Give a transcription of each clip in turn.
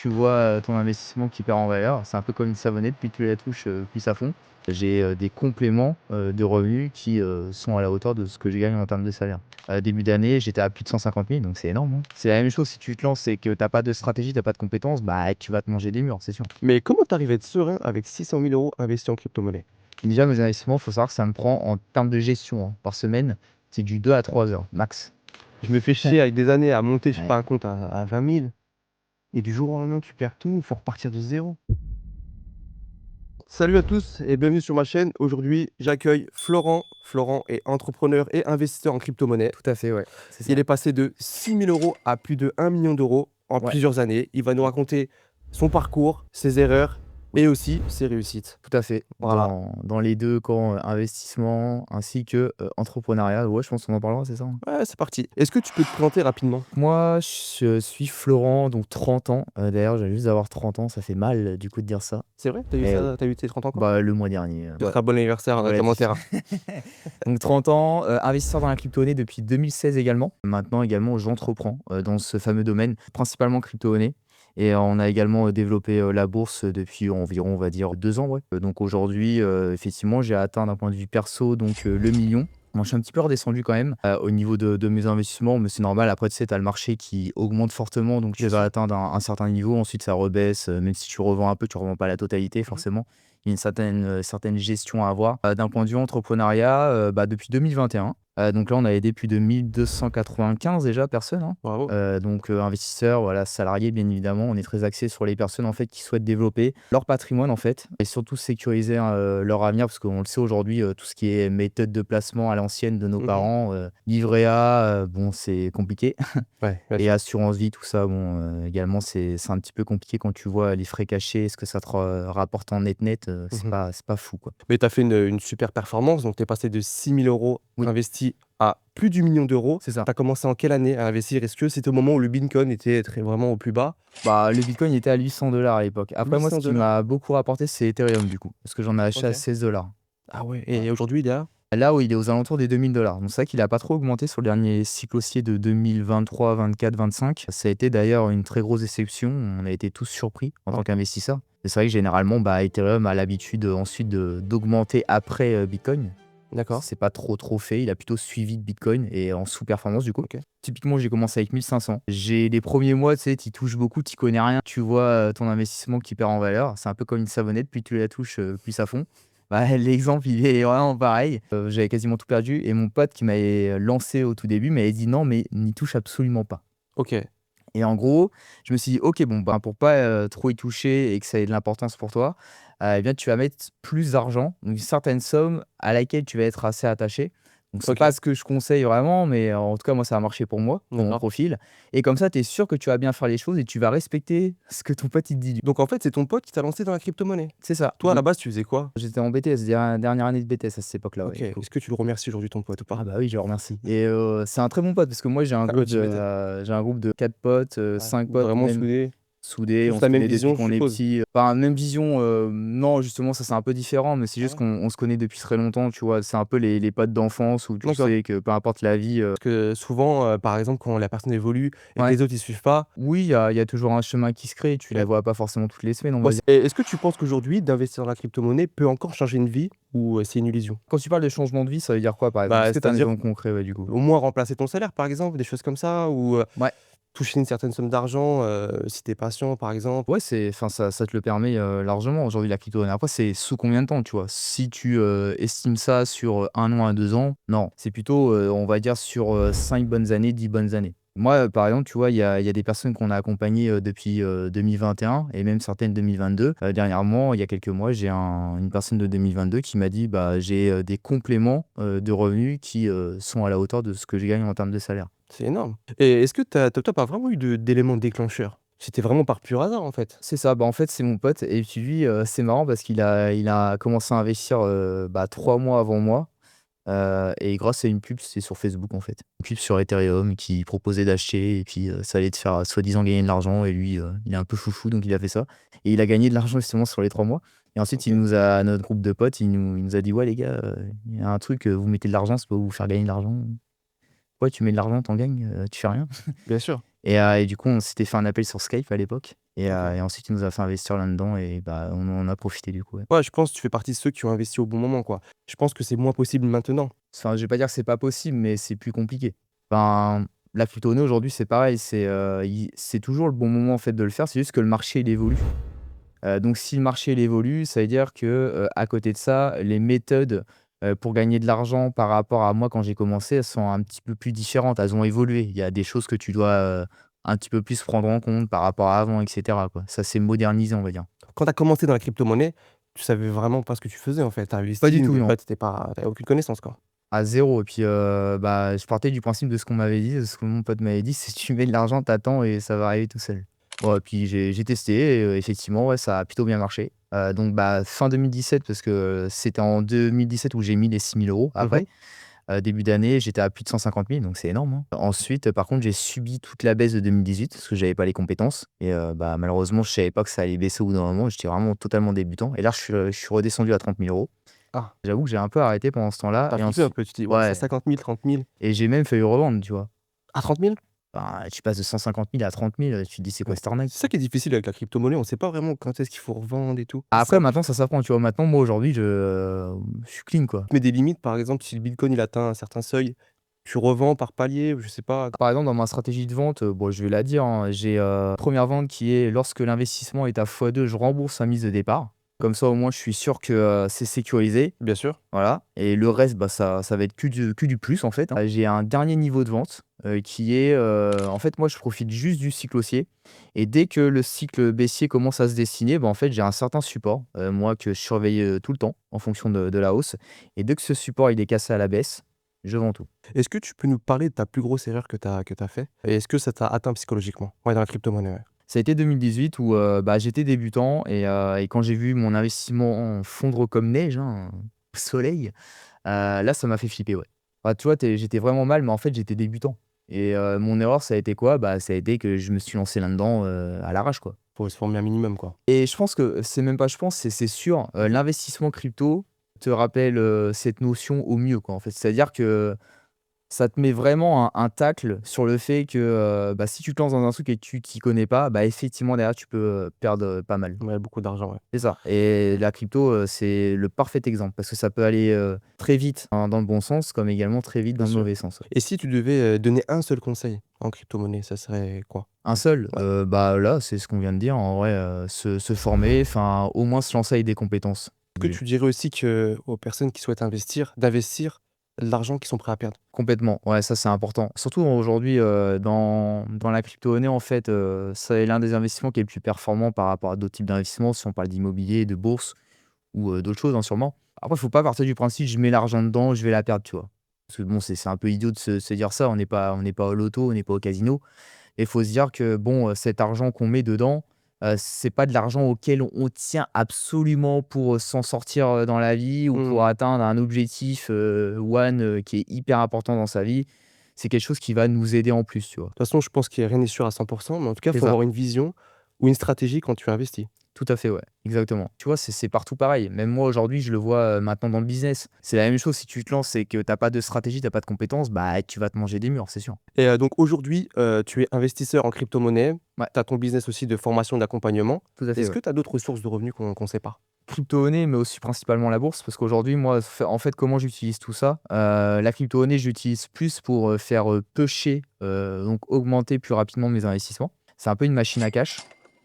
tu vois ton investissement qui perd en valeur. C'est un peu comme une savonnette, plus tu la touches, plus ça fond. J'ai des compléments de revenus qui sont à la hauteur de ce que je gagne en termes de salaire. Début d'année, j'étais à plus de 150 000, donc c'est énorme, hein. C'est la même chose si tu te lances et que t'as pas de stratégie, t'as pas de compétences, bah tu vas te manger des murs, c'est sûr. Mais comment t'arrives à être serein avec 600 000 euros investis en crypto-monnaie? Déjà, mes investissements, il faut savoir que ça me prend en termes de gestion hein, par semaine, c'est du 2 à 3 heures max. Je me fais chier avec des années à monter, je sais Ouais. pas, un compte à 20 000. Et du jour au lendemain, tu perds tout, il faut repartir de zéro. Salut à tous et bienvenue sur ma chaîne. Aujourd'hui, j'accueille Florent. Florent est entrepreneur et investisseur en crypto-monnaie. Tout à fait, ouais. C'est ça. Il est passé de 6 000 euros à plus de 1 million d'euros en Ouais. plusieurs années. Il va nous raconter son parcours, ses erreurs et aussi ses réussites. Tout à fait. Voilà. Dans les deux camps, investissement ainsi que entrepreneuriat. Ouais, je pense qu'on en parlera, c'est ça, hein. Ouais, c'est parti. Est-ce que tu peux te présenter rapidement? Moi, je suis Florent, donc 30 ans. D'ailleurs, j'ai juste d'avoir 30 ans, ça fait mal du coup de dire ça. C'est vrai? T'as eu Mais ça, t'as eu tes 30 ans quand? bah, le mois dernier. Ouais. Très bon anniversaire, Relatif. commentaire. Donc 30 ans, investisseur dans la crypto-monnaie depuis 2016 également. Maintenant également, j'entreprends dans ce fameux domaine, principalement crypto-monnaie. Et on a également développé la bourse depuis environ, on va dire, 2 ans. Ouais. Donc aujourd'hui, effectivement, j'ai atteint d'un point de vue perso donc, le million. Moi, je suis un petit peu redescendu quand même au niveau de mes investissements, mais c'est normal. Après, tu sais, tu as le marché qui augmente fortement, donc tu vas atteindre un certain niveau. Ensuite, ça rebaisse. Même si tu revends un peu, tu ne revends pas la totalité, forcément. Il y a une certaine gestion à avoir. D'un point de vue entrepreneuriat, depuis 2021. Donc là, on a aidé plus de 1295 déjà personnes, hein. Bravo. Donc investisseurs, voilà, salariés bien évidemment. On est très axé sur les personnes en fait qui souhaitent développer leur patrimoine en fait et surtout sécuriser leur avenir parce qu'on le sait aujourd'hui, tout ce qui est méthode de placement à l'ancienne de nos Mhm. parents, livret A, bon c'est compliqué Ouais, bien et sûr. assurance vie tout ça, bon, également c'est un petit peu compliqué quand tu vois les frais cachés, ce que ça te rapporte en net, Mhm. c'est pas fou quoi. Mais tu as fait une super performance, donc tu es passé de 6 000 euros Oui, investis à plus du million d'euros. c'est ça. Tu as commencé en quelle année à investir? Est-ce que c'était au moment où le Bitcoin était vraiment au plus bas? Bah, le bitcoin il était à 800 à l'époque. Après moi, ce 800 qui dollars. m'a beaucoup rapporté, c'est Ethereum du coup, parce que j'en ai acheté Ok. à 16 $. Ah ouais, et aujourd'hui, il est à? Là où il est aux alentours des 2 000 $. Donc c'est vrai qu'il a pas trop augmenté sur le dernier cycle haussier de 2023, 24, 25. Ça a été d'ailleurs une très grosse déception. On a été tous surpris en Ouais. tant qu'investisseurs. Et c'est vrai que généralement, Ethereum a l'habitude ensuite d'augmenter après Bitcoin. D'accord. C'est pas trop fait. Il a plutôt suivi de Bitcoin et en sous-performance du coup. Ok. Typiquement, j'ai commencé avec 1500. J'ai les premiers mois, tu sais, tu touches beaucoup, tu connais rien. Tu vois ton investissement qui perd en valeur. C'est un peu comme une savonnette, plus tu la touches, plus ça fond. Bah, l'exemple, il est vraiment pareil. J'avais quasiment tout perdu et mon pote qui m'avait lancé au tout début m'avait dit: «Non, mais n'y touche absolument pas». Ok. Et en gros, je me suis dit: «OK, bon, pour pas, trop y toucher et que ça ait de l'importance pour toi, eh bien, tu vas mettre plus d'argent, donc une certaine somme à laquelle tu vas être assez attaché». Donc c'est pas Ok. ce que je conseille vraiment, mais en tout cas, moi, ça a marché pour moi, pour mon D'accord. profil et comme ça, tu es sûr que tu vas bien faire les choses et tu vas respecter ce que ton pote, il te dit. Donc en fait, c'est ton pote qui t'a lancé dans la crypto-monnaie. C'est ça. Toi, à la base, tu faisais quoi? J'étais en BTS, dernière année de BTS à cette époque-là, ouais, Ok. du coup. Est-ce que tu le remercies aujourd'hui, ton pote, ou Ah pas? bah oui, je le remercie et c'est un très bon pote parce que moi Ah ouais, tu m'étonnes. j'ai un groupe de 4 potes, Ouais. 5 potes Vraiment même soudé. soudés, on Tous se la même connaît depuis vision, je qu'on est suppose. petit. Enfin, même vision, non justement ça c'est un peu différent, mais c'est Ah juste ouais? qu'on se connaît depuis très longtemps, tu vois? C'est un peu les potes d'enfance où tu D'accord. sais que peu importe la vie, Parce que souvent, par exemple, quand la personne évolue et que ouais, les autres ils suivent pas. oui, il y a toujours un chemin qui se crée, tu la OK. vois pas forcément toutes les semaines, on va Ouais, dire. et est-ce que tu penses qu'aujourd'hui, d'investir dans la crypto-monnaie peut encore changer une vie ou c'est une illusion? Quand tu parles de changement de vie, ça veut dire quoi par exemple? Est-ce que tu as un C'est-à-dire exemple concret, ouais, du coup? au moins remplacer ton salaire, par exemple, des choses comme ça ou Ouais. toucher une certaine somme d'argent, si tu es patient, par exemple? Ouais, enfin, ça te le permet, largement aujourd'hui la crypto-monnaie. Après, c'est sous combien de temps, tu vois? Si tu, estimes ça sur, 1 an à 2 ans, non. C'est plutôt, on va dire sur, 5 bonnes années, 10 bonnes années. Moi, par exemple, tu vois, il y a des personnes qu'on a accompagnées, depuis, 2021 et même certaines 2022. Dernièrement, il y a quelques mois, j'ai une personne de 2022 qui m'a dit: «Bah, j'ai, des compléments, de revenus qui, sont à la hauteur de ce que je gagne en termes de salaire». C'est énorme, et est-ce que tu as pas vraiment eu d'éléments déclencheurs? C'était vraiment par pur hasard, en fait? C'est ça, en fait, c'est mon pote et puis lui, c'est marrant parce qu'il a commencé à investir, 3 mois avant moi, et grâce à une pub, c'était sur Facebook, en fait. Une pub sur Ethereum qui proposait d'acheter et puis, ça allait te faire, soi-disant gagner de l'argent et lui, il est un peu foufou donc il a fait ça et il a gagné de l'argent justement sur les 3 mois et ensuite OK. notre groupe de potes, il nous a dit: «Ouais les gars, il y a un truc, vous mettez de l'argent, ça peut vous faire gagner de l'argent». «Ouais, tu mets de l'argent, tu en gagnes, tu fais rien». Bien sûr. Et du coup, on s'était fait un appel sur Skype à l'époque OK. Et ensuite, il nous a fait investir là-dedans et bah, on en a profité du coup, ouais. Ouais, je pense que tu fais partie de ceux qui ont investi au bon moment, quoi. Je pense que c'est moins possible maintenant. Enfin, je vais pas dire que c'est pas possible, mais c'est plus compliqué. Enfin, la crypto-monnaie aujourd'hui, c'est pareil, c'est toujours le bon moment en fait de le faire, c'est juste que le marché il évolue. Donc si le marché il évolue, ça veut dire que, à côté de ça, les méthodes, pour gagner de l'argent par rapport à moi quand j'ai commencé, elles sont un petit peu plus différentes. Elles ont évolué. Il y a des choses que tu dois, un petit peu plus prendre en compte par rapport à avant et cetera, quoi. Ça s'est modernisé, on va dire. Quand tu as commencé dans la crypto-monnaie, tu savais vraiment pas ce que tu faisais, en fait. Tu as Pas investi, du tout, mais non. pas tu aucune connaissance, quoi. À zéro. Et puis, bah, je partais du principe de ce qu'on m'avait dit, de ce que mon pote m'avait dit: «Si tu mets de l'argent, t'attends et ça va arriver tout seul». Bon et puis j'ai testé et effectivement, ouais, ça a plutôt bien marché. Donc bah, fin 2017 parce que c'était en 2017 où j'ai mis les 6 000 € Mmh. après. Début d'année, j'étais à plus de 150 000 donc c'est énorme, hein. Ensuite, par contre, j'ai subi toute la baisse de 2018 parce que j'avais pas les compétences et bah, malheureusement, je savais pas que ça allait baisser au bout d'un moment. J'étais vraiment totalement débutant et là, je suis redescendu à 30 000 €. Ah, J'avoue que j'ai un peu arrêté pendant ce temps-là tu et flippé un ensuite peu, tu te dis: «Ouais, c'est ouais 50 000, 30 000». et j'ai même failli revendre, tu vois? Ah, 30 000? Enfin, tu passes de 150 000 à 30 000, tu te dis: «C'est quoi Ouais. cette arnaque?» C'est ça qui est difficile avec la crypto-monnaie, on sait pas vraiment quand est-ce qu'il faut revendre et tout. Ça Après maintenant ça s'apprend, tu vois? Maintenant moi aujourd'hui je suis clean, quoi. tu mets des limites, par exemple, si le bitcoin il atteint un certain seuil, tu revends par palier, je sais pas. Par exemple dans ma stratégie de vente, bon je vais la dire, hein, j'ai, 1re vente qui est lorsque l'investissement est à x2, je rembourse ma mise de départ. Comme ça au moins je suis sûr que, c'est sécurisé. Bien sûr. Voilà et le reste, bah, ça va être que du plus, en fait, hein. J'ai un dernier niveau de vente, qui est, en fait, moi, je profite juste du cycle haussier et dès que le cycle baissier commence à se dessiner, bah, en fait, j'ai un certain support, moi, que je surveille, tout le temps en fonction de la hausse et dès que ce support, il est cassé à la baisse, je vends tout. Est-ce que tu peux nous parler de ta plus grosse erreur que tu as fait? Et est-ce que ça t'a atteint psychologiquement? Ouais, dans la crypto-monnaie, ouais. Ça a été 2018 où, bah, j'étais débutant et quand j'ai vu mon investissement fondre comme neige, hein, au soleil. Là, ça m'a fait flipper, ouais. Bah, tu vois, j'étais vraiment mal, mais en fait, j'étais débutant et mon erreur, ça a été quoi? Bah, ça a été que je me suis lancé là-dedans, à l'arrache, quoi Faut se former un minimum, quoi. et je pense que c'est même pas je pense, c'est sûr, l'investissement crypto te rappelle, cette notion au mieux, quoi, en fait. C'est-à-dire que ça te met vraiment un tacle sur le fait que, bah, si tu te lances dans un truc et que tu t'y connais pas, bah, effectivement, derrière, tu peux, perdre, pas mal. Ouais, beaucoup d'argent, ouais. C'est ça et la crypto, c'est le parfait exemple parce que ça peut aller, très vite dans le bon sens comme également très vite Bien dans le sûr. mauvais sens, ouais. Et si tu devais, donner un seul conseil en crypto-monnaie, ça serait quoi? Un seul, Ouais. bah, là, c'est ce qu'on vient de dire en vrai, se former, enfin, au moins se lancer avec des compétences. Est-ce que tu dirais aussi que aux personnes qui souhaitent investir, d'investir l'argent qu'ils sont prêts à perdre? Complètement, ouais, ça, c'est important. Surtout aujourd'hui, dans la crypto-monnaie, en fait, c'est l'un des investissements qui est le plus performant par rapport à d'autres types d'investissements, si on parle d'immobilier, de bourse ou, d'autres choses, hein, sûrement. Après, il faut pas partir du principe: «Je mets l'argent dedans, je vais la perdre», tu vois? Parce que bon, c'est un peu idiot de se dire ça, on n'est pas au loto, on n'est pas au casino et il faut se dire que bon, cet argent qu'on met dedans, c'est pas de l'argent auquel on tient absolument pour, s'en sortir, dans la vie ou pour Mmh. atteindre un objectif, one, qui est hyper important dans sa vie. C'est quelque chose qui va nous aider en plus, tu vois? De toute façon, je pense qu'il y a rien n'est sûr à 100, mais en tout cas, il C'est faut ça. avoir une vision ou une stratégie quand tu investis. Tout à fait, ouais, exactement. Tu vois, c'est partout pareil. Même moi, aujourd'hui, je le vois, maintenant dans le business. C'est la même chose si tu te lances et que tu as pas de stratégie, tu as pas de compétences, bah, tu vas te manger des murs, c'est sûr. Et donc aujourd'hui, tu es investisseur en crypto-monnaie, Ouais, tu as ton business aussi de formation, d'accompagnement. tout à fait, Est-ce ouais. que tu as d'autres sources de revenus qu'on sait pas? Crypto-monnaie, mais aussi principalement la bourse, parce qu'aujourd'hui, moi, en fait, comment j'utilise tout ça? La crypto-monnaie, j'utilise plus pour, faire, pusher, donc augmenter plus rapidement mes investissements. C'est un peu une machine à cash,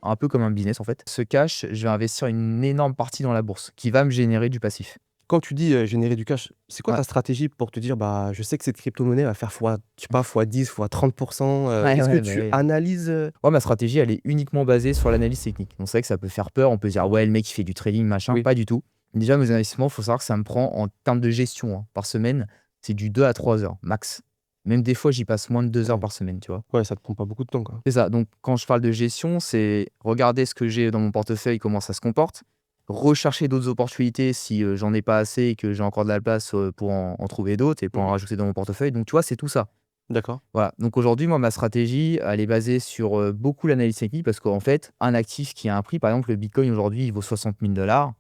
un peu comme un business, en fait. Ce cash, je vais investir une énorme partie dans la bourse qui va me générer du passif. Quand tu dis, générer du cash, c'est quoi Ouais. ta stratégie pour te dire: «Bah, je sais que cette crypto-monnaie va faire fois je sais pas, fois 10 fois 30 Ouais, est-ce que ouais, bah, tu oui. analyses, Moi, ma stratégie, elle est uniquement basée sur l'analyse technique. Donc c'est vrai que ça peut faire peur, on peut se dire: «Ouais, le mec, il fait du trading, machin». Oui, Pas du tout. Déjà, mes investissements, il faut savoir que ça me prend en termes de gestion, hein, par semaine, c'est du 2 à 3 heures max. Même des fois, j'y passe moins de 2 heures ouais, par semaine, tu vois? ouais, ça te prend pas beaucoup de temps, quoi. C'est ça. Donc quand je parle de gestion, c'est regarder ce que j'ai dans mon portefeuille, comment ça se comporte, rechercher d'autres opportunités si, j'en ai pas assez et que j'ai encore de la place, pour en trouver d'autres et pour en Mmh. rajouter dans mon portefeuille. Donc tu vois, c'est tout ça. D'accord. Voilà, donc aujourd'hui, moi, ma stratégie, elle est basée sur, beaucoup l'analyse technique parce qu'en fait, un actif qui a un prix, par exemple, le bitcoin aujourd'hui, il vaut 60 000 $.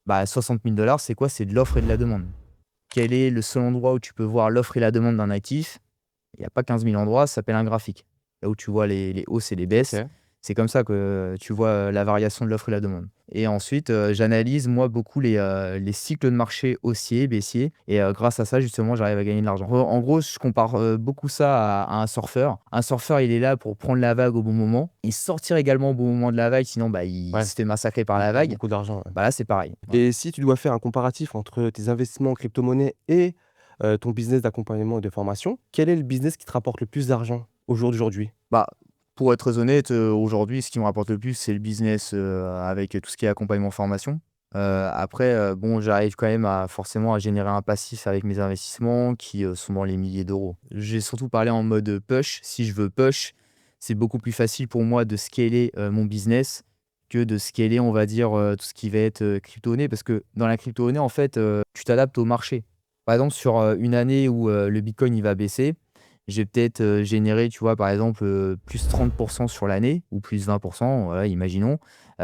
Bah, 60 000 $, c'est quoi? C'est de l'offre et de la demande. Quel est le seul endroit où tu peux voir l'offre et la demande d'un actif? Il y a pas 15 000 endroits, ça s'appelle un graphique. Là où tu vois les hausses et les baisses, OK. C'est comme ça que tu vois, la variation de l'offre et la demande. Et ensuite, j'analyse moi beaucoup les cycles de marché haussiers, baissiers et grâce à ça justement j'arrive à gagner de l'argent. En gros, je compare, beaucoup ça à un surfeur. Un surfeur, il est là pour prendre la vague au bon moment et sortir également au bon moment de la vague, sinon, bah, il Ouais, se fait massacrer par il la perd vague. beaucoup d'argent, ouais. Bah, là, c'est pareil. Ouais. Et si tu dois faire un comparatif entre tes investissements en crypto-monnaie et ton business d'accompagnement et de formation, quel est le business qui te rapporte le plus d'argent au jour d'aujourd'hui? Bah, pour être très honnête, aujourd'hui, ce qui me rapporte le plus, c'est le business, avec tout ce qui est accompagnement formation. Après, bon, j'arrive quand même à forcément à générer un passif avec mes investissements qui, sont dans les milliers d'euros. J'ai surtout parlé en mode, push. Si je veux push, c'est beaucoup plus facile pour moi de scaler, mon business que de scaler, on va dire, tout ce qui va être, crypto-monnaie. Parce que dans la crypto-monnaie, en fait, tu t'adaptes au marché. Par exemple, sur, une année où, le bitcoin, il va baisser, je vais peut-être, générer, tu vois, par exemple, plus 30 sur l'année ou plus 20, voilà, imaginons.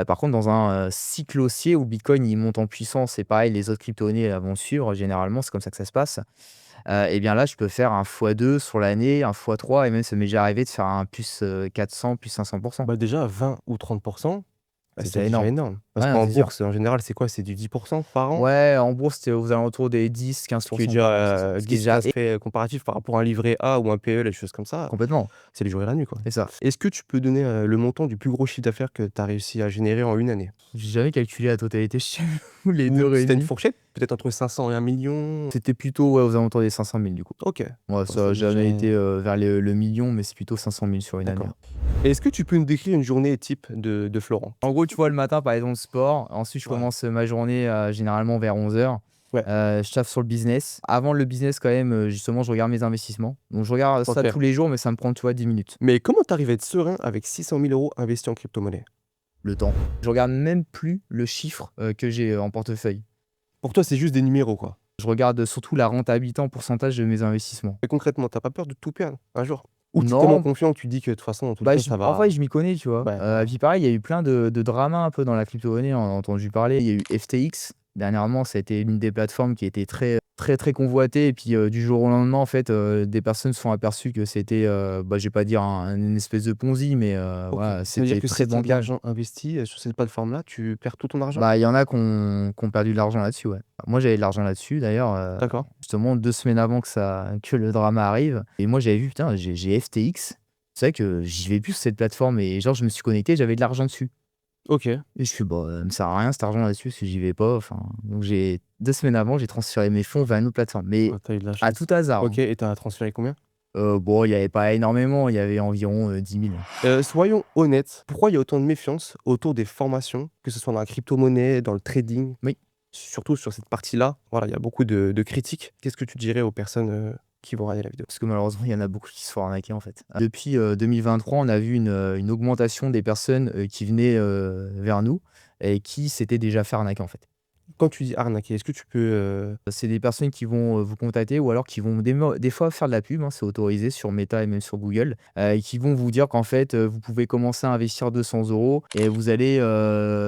Par contre, dans un, cycle haussier où Bitcoin, il monte en puissance et pareil, les autres crypto-monnaies, vont suivre généralement, c'est comme ça que ça se passe. Et bien là, je peux faire un fois 2 sur l'année, un fois 3 et même ça m'est déjà arrivé de faire un plus, 400, plus 500. Bah, déjà 20 ou 30, bah, C'est c'est déjà déjà énorme. énorme. Parce Ouais, non, qu'en c'est sûr. bourse, en général, c'est quoi? C'est du 10 par an? Ouais, en bourse, c'était aux alentours des 10-15 Ce qui est par an, c'est ça. déjà, Ce qui est 10 déjà 15 faits comparatifs par rapport à un livret A ou un PE, les choses comme ça, complètement, c'est les jours et la nuit, quoi. c'est ça. Est-ce que tu peux donner, le montant du plus gros chiffre d'affaires que tu as réussi à générer en une année? J'ai jamais calculé la totalité, je t'avoue, les 2 Ou si tu as une réunis. fourchette? Peut-être entre 500 et 1 000 000? C'était plutôt, ouais, aux alentours des 500 000 du coup. OK. Ouais, Bah, ça a c'est déjà jamais été, vers le million, mais c'est plutôt 500 000 sur une année, d'accord. hein. Et est-ce que tu peux nous décrire une journée type de Florent? En gros, tu vois, le matin, par exemple, sport. Ensuite, je Ouais. commence, ma journée, généralement vers 11h. Ouais, Je taffe sur le business. Avant le business, quand même, justement, je regarde mes investissements. Donc je regarde ça OK. tous les jours, mais ça me prend, tu vois, 10 minutes, Mais comment tu arrives à être serein avec 600 000 € investis en crypto-monnaie? le temps. Je regarde même plus le chiffre, que j'ai, en portefeuille. Pour toi, c'est juste des numéros, quoi? Je regarde surtout la rentabilité en pourcentage de mes investissements. Et concrètement, tu as pas peur de tout perdre un jour? Ou tu es tellement Non. confiant que tu dis que de toute façon, dans tous les Bah, cas, ça en vrai, va je m'y connais, tu vois? ouais, ouais. Puis pareil, il y a eu plein de dramas un peu dans la crypto-monnaie, on en a entendu parler. Il y a eu FTX, dernièrement, ça a été l'une des plateformes qui était très, très, très convoitée et puis, du jour au lendemain, en fait, des personnes se sont aperçues que c'était, bah, je vais pas dire une espèce de Ponzi, mais, OK. voilà, Ça veut dire c'était que très si tu as de bancal. l'argent investi, sur cette plateforme-là, tu perds tout ton argent? Bah, il y en a qui ont perdu de l'argent là-dessus, ouais. Moi, j'avais de l'argent là-dessus d'ailleurs, D'accord. justement 2 semaines avant que le drama arrive et moi, j'avais vu, putain, j'ai FTX. C'est vrai que j'y vais plus sur cette plateforme et genre, je me suis connecté, j'avais de l'argent dessus OK. et je suis «Bah, ça me sert à rien cet argent là-dessus parce que j'y vais pas», enfin, donc j'ai 2 semaines avant, j'ai transféré mes fonds vers une autre plateforme, mais Ah, tu as eu de la à chance. tout hasard, OK hein. et tu as transféré combien? Bon, il y avait pas énormément, il y avait environ, 10 000. Soyons honnêtes, pourquoi il y a autant de méfiance autour des formations, que ce soit dans la crypto-monnaie, dans le trading? Oui. Surtout sur cette partie-là, voilà, il y a beaucoup de critiques. Qu'est-ce que tu dirais aux personnes, qui vont regarder la vidéo? Parce que malheureusement, il y en a beaucoup qui se font arnaquer, en fait. Depuis, 2023, on a vu une augmentation des personnes, qui venaient, vers nous et qui s'étaient déjà fait arnaquer, en fait. Quand tu dis arnaquer, est-ce que tu peux, C'est des personnes qui vont, vous contacter ou alors qui vont des fois faire de la pub, hein, c'est autorisé sur Meta et même sur Google, et qui vont vous dire qu'en fait, vous pouvez commencer à investir 200 € et vous allez,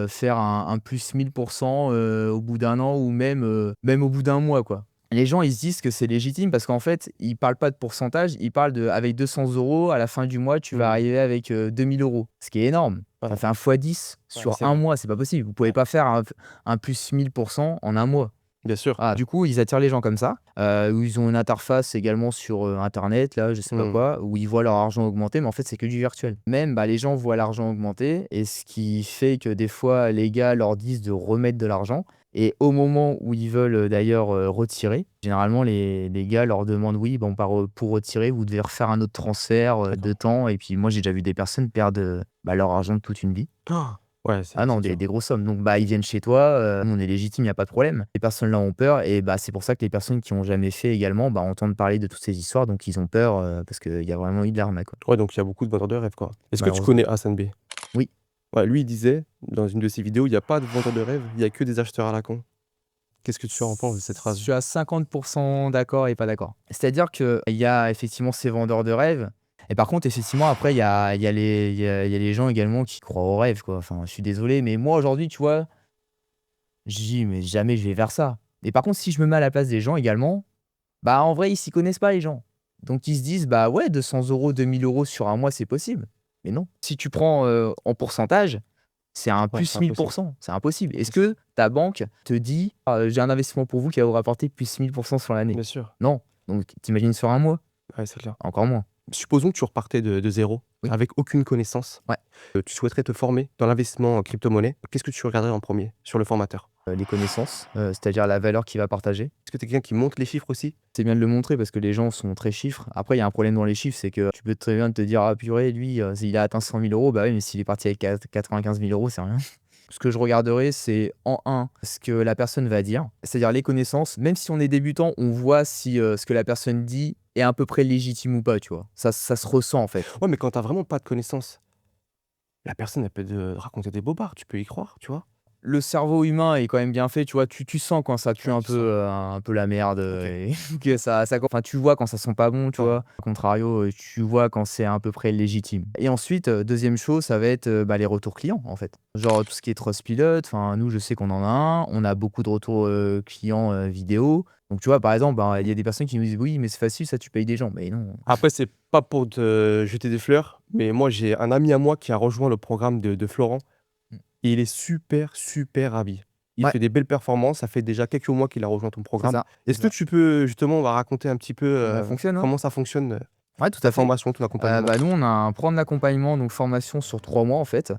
faire un plus 1000 au bout d'un an ou même au bout d'un mois, quoi. Les gens, ils se disent que c'est légitime parce qu'en fait, ils parlent pas de pourcentage, ils parlent de avec 200 € à la fin du mois, tu vas mmh, arriver avec, 2 000 €, ce qui est énorme. Ça ouais, fait un fois 10 ouais, sur c'est un vrai. mois, c'est pas possible. Vous pouvez Ouais, pas faire un plus 1000 en un mois. bien sûr. Ah, du coup, ils attirent les gens comme ça, où ils ont une interface également sur, internet, là, je sais pas Mmh. quoi, où ils voient leur argent augmenter, mais en fait, c'est que du virtuel. Même, bah, les gens voient l'argent augmenter et ce qui fait que des fois, les gars leur disent de remettre de l'argent et au moment où ils veulent, d'ailleurs, retirer, généralement les gars leur demandent: «Oui, bon, pour retirer, vous devez refaire un autre transfert, de D'accord. temps» et puis moi, j'ai déjà vu des personnes perdre, bah, leur argent de toute une vie. Ah! Ouais, Ah non, c'est des dur. grosses sommes. Donc, bah, ils viennent chez toi, nous, on est légitime, il y a pas de problème. Les personnes-là ont peur et bah, c'est pour ça que les personnes qui ont jamais fait également, bah, entendent parler de toutes ces histoires, donc ils ont peur, parce qu'il y a vraiment eu de l'arnaque, quoi. Ouais, donc il y a beaucoup de vendeurs de rêves, quoi. Est-ce que tu Malheureusement. connais Hassan B? Oui, Ouais, lui, il disait dans une de ses vidéos: «Il y a pas de vendeurs de rêves, il y a que des acheteurs à la con». Qu'est-ce que tu en penses de cette je phrase? suis à 50 d'accord et pas d'accord. C'est-à-dire qu'il y a effectivement ces vendeurs de rêves et par contre, effectivement, après, il y a les gens également qui croient aux rêves, quoi. Enfin, je suis désolé, mais moi, aujourd'hui, tu vois, je dis: «Mais jamais je vais vers ça» et par contre, si je me mets à la place des gens également, bah, en vrai, ils s'y connaissent pas les gens. Donc ils se disent: «Bah, ouais, 200 €, 2 000 € sur un mois, c'est possible». Mais non. Si tu prends en pourcentage, c'est un Ouais, plus c'est mille impossible. pour cent. C'est impossible. Est-ce que ta banque te dit j'ai un investissement pour vous qui va vous rapporter plus 1000% sur l'année? Bien sûr. Non. Donc t'imagines sur un mois? Ouais, c'est clair. Encore moins. Supposons que tu repartais de 0, Oui. avec aucune connaissance. Ouais. Tu souhaiterais te former dans l'investissement en crypto-monnaie. Qu'est-ce que tu regarderais en premier sur le formateur? Les connaissances, c'est-à-dire la valeur qu'il va partager. Est-ce que tu es quelqu'un qui monte les chiffres aussi? C'est bien de le montrer parce que les gens sont très chiffres. Après, il y a un problème dans les chiffres, c'est que tu peux très bien te dire: «Ah purée, lui, il a atteint 100 000 €». Bah oui, mais s'il est parti avec 95 000 €, c'est rien. Ce que je regarderai, c'est en un ce que la personne va dire, c'est-à-dire les connaissances. Même si on est débutant, on voit si, ce que la personne dit est à peu près légitime ou pas, tu vois? Ça se ressent, en fait. Ouais, mais quand tu as vraiment pas de connaissances, la personne, elle peut te raconter des bobards, tu peux y croire, tu vois? Le cerveau humain est quand même bien fait, tu vois? Tu sens quand ça pue Ouais, tu sens. un peu la merde, OK. et que ça enfin, tu vois quand ça sent pas bon, tu Ouais. vois? A contrario, tu vois quand c'est à peu près légitime. Et ensuite, 2e chose, ça va être, les retours clients, en fait. Genre tout ce qui est Trustpilot, enfin, nous, je sais qu'on en a un. On a beaucoup de retours, clients, vidéo. Donc tu vois, par exemple, ben, il y a des personnes qui nous disent: «Oui, mais c'est facile ça, tu payes des gens». Mais non. Après, c'est pas pour te jeter des fleurs, mais moi, j'ai un ami à moi qui a rejoint le programme de Florent Mmh. et il est super, super ravi. Il Ouais, fait des belles performances, ça fait déjà quelques mois qu'il a rejoint ton c'est programme. ça, c'est Est-ce que ça. tu peux justement, bah, raconter un petit peu, Comment ça fonctionne, ouais. comment ça fonctionne, Ouais, tout ta à fait. formation, ton accompagnement? Nous, on a un programme d'accompagnement, donc formation sur 3 mois, en fait,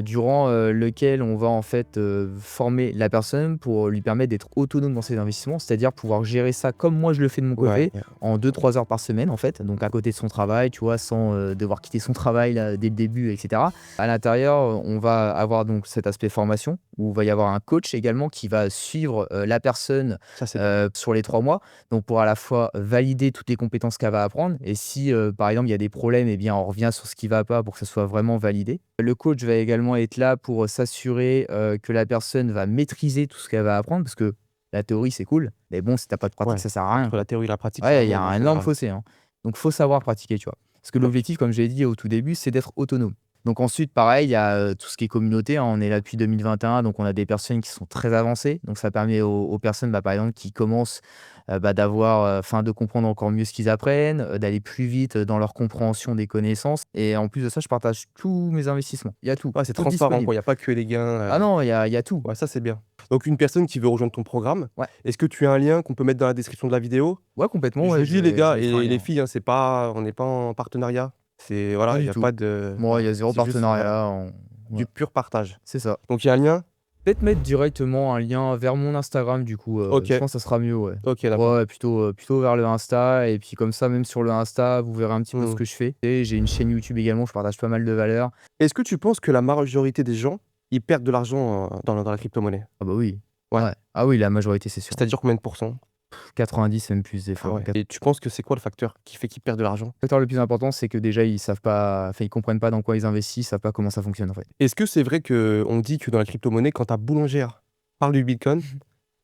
durant, lequel on va, en fait, former la personne pour lui permettre d'être autonome dans ses investissements. C'est-à-dire pouvoir gérer ça comme moi je le fais de mon Ouais, côté, ouais. en 2-3 heures par semaine, en fait, donc à côté de son travail, tu vois? Sans, devoir quitter son travail, là, dès le début et cetera. À l'intérieur, on va avoir donc cet aspect formation, où il va y avoir un coach également qui va suivre, la personne, Ça, c'est bien. sur les 3 mois. Donc pour à la fois valider toutes les compétences qu'elle va apprendre, et si, par exemple, il y a des problèmes, eh bien, on revient sur ce qui va pas pour que ça soit vraiment validé. Le coach va également être là pour s'assurer, que la personne va maîtriser tout ce qu'elle va apprendre, parce que la théorie, c'est cool, mais bon, si tu as pas de pratique, Ouais, ça sert à rien, entre la quoi. théorie et la pratique, c'est un Ouais, il y a monde, en un énorme général. fossé, hein. Donc faut savoir pratiquer, tu vois? Parce que Ouais. l'objectif, comme j'ai dit au tout début, c'est d'être autonome. Donc ensuite, pareil, il y a, tout ce qui est communauté, hein. On est là depuis 2021, donc on a des personnes qui sont très avancées. Donc ça permet aux personnes, par exemple, qui commencent, d'avoir, enfin, de comprendre encore mieux ce qu'ils apprennent, d'aller plus vite, dans leur compréhension des connaissances. Et en plus de ça, je partage tous mes investissements. Il y a tout, Ouais, c'est tout transparent, disponible. quoi, il y a pas que les gains, Ah non, il y a tout. ouais, ça, c'est bien. Donc une personne qui veut rejoindre ton programme, Ouais, est-ce que tu as un lien qu'on peut mettre dans la description de la vidéo? ouais, complètement, Je ouais, vous je dis les vais je gars vais faire un et les lien. filles, hein, c'est pas on n'est pas en partenariat. C'est Pas voilà, il du y a tout. pas de Moi, il voilà, y a zéro c'est juste voilà, partenariat, du ouais, pur partage. c'est ça. Donc il y a un lien? Peut-être mettre directement un lien vers mon Instagram du coup, je OK, pense que ça sera mieux, ouais. OK, Ouais, d'accord. ouais, plutôt vers le Insta, et puis comme ça, même sur le Insta, vous verrez un petit peu ce Mmh. que je fais. Et j'ai une chaîne YouTube également, je partage pas mal de valeurs. Est-ce que tu penses que la majorité des gens, ils perdent de l'argent, dans la crypto-monnaie? Ah bah oui, Ouais, ouais. Ah oui, la majorité, c'est sûr. c'est-à-dire combien de pourcents? 90, même plus des Ah fois. ouais et tu penses que c'est quoi le facteur qui fait qu'ils perdent de l'argent? Le facteur le plus important, c'est que déjà, ils savent pas, enfin, ils comprennent pas dans quoi ils investissent, ils savent pas comment ça fonctionne, en fait. Est-ce que c'est vrai qu'on dit que dans la crypto-monnaie, quand ta boulangère parle du bitcoin,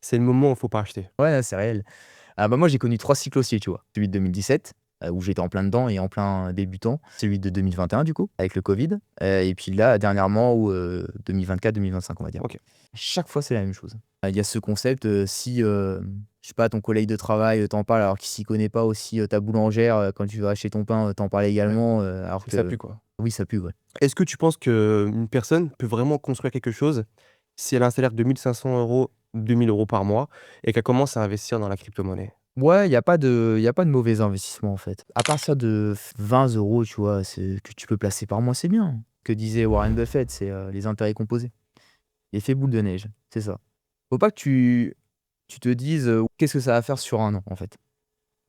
c'est le moment où il faut pas acheter? Ouais, c'est réel. Ah bah, moi, j'ai connu 3 cycles haussiers, tu vois? Celui de 2017, où j'étais en plein dedans et en plein débutant. Celui de 2021 du coup, avec le covid, et puis là, dernièrement, où, 2024-2025, on va dire. OK. Chaque fois, c'est la même chose. Il y a ce concept, si, je sais pas, ton collègue de travail, t'en parle alors qu'il s'y connaît pas, aussi, ta boulangère, quand tu vas acheter ton pain, t'en parle Ouais, également, alors que ça que pue, quoi. oui, ça pue, ouais. Est-ce que tu penses qu'une personne peut vraiment construire quelque chose si elle a un salaire de 1 500 €, 2 000 € par mois et qu'elle commence à investir dans la crypto-monnaie? Ouais, il y a pas de mauvais investissement, en fait. À partir de 20 €, tu vois, c'est que tu peux placer par mois, c'est bien. Que disait Warren Buffett, c'est, les intérêts composés. L'effet boule de neige, c'est ça. Faut pas que tu te dises, «Qu'est-ce que ça va faire sur un an?» en fait.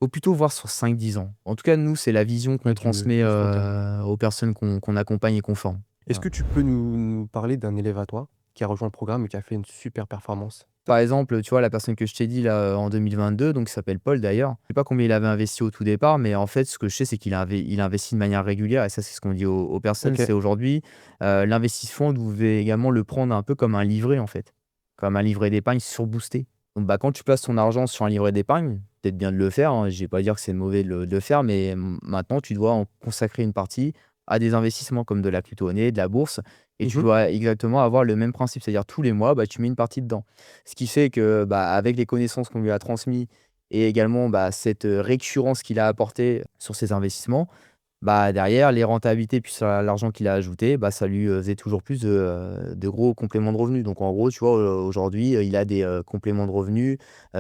Faut plutôt voir sur 5-10 ans. En tout cas, nous, c'est la vision qu'on Ouais, transmet, du long terme. aux personnes qu'on accompagne et qu'on forme. Est-ce Voilà. que tu peux nous parler d'un élève à toi qui a rejoint le programme et qui a fait une super performance? Par exemple, tu vois, la personne que je t'ai dit là, en 2022, donc qui s'appelle Paul d'ailleurs. Je sais pas combien il avait investi au tout départ, mais en fait, ce que je sais, c'est qu'il investit de manière régulière, et ça, c'est ce qu'on dit aux personnes. OK. C'est aujourd'hui, l'investissement, vous devez également le prendre un peu comme un livret, en fait, comme un livret d'épargne surboosté. Donc, quand tu places ton argent sur un livret d'épargne, peut-être bien de le faire, hein, je vais pas dire que c'est mauvais de le faire, mais maintenant, tu dois en consacrer une partie à des investissements comme de la crypto-monnaie, de la bourse, et tu Mmh. dois exactement avoir le même principe. C'est-à-dire tous les mois, tu mets une partie dedans. Ce qui fait que, avec les connaissances qu'on lui a transmis, et également, cette, récurrence qu'il a apportée sur ses investissements, Bah, derrière, les rentabilités plus l'argent qu'il a ajouté, bah, ça lui, faisait toujours plus de gros compléments de revenus. Donc en gros, tu vois, aujourd'hui, il a des, compléments de revenus,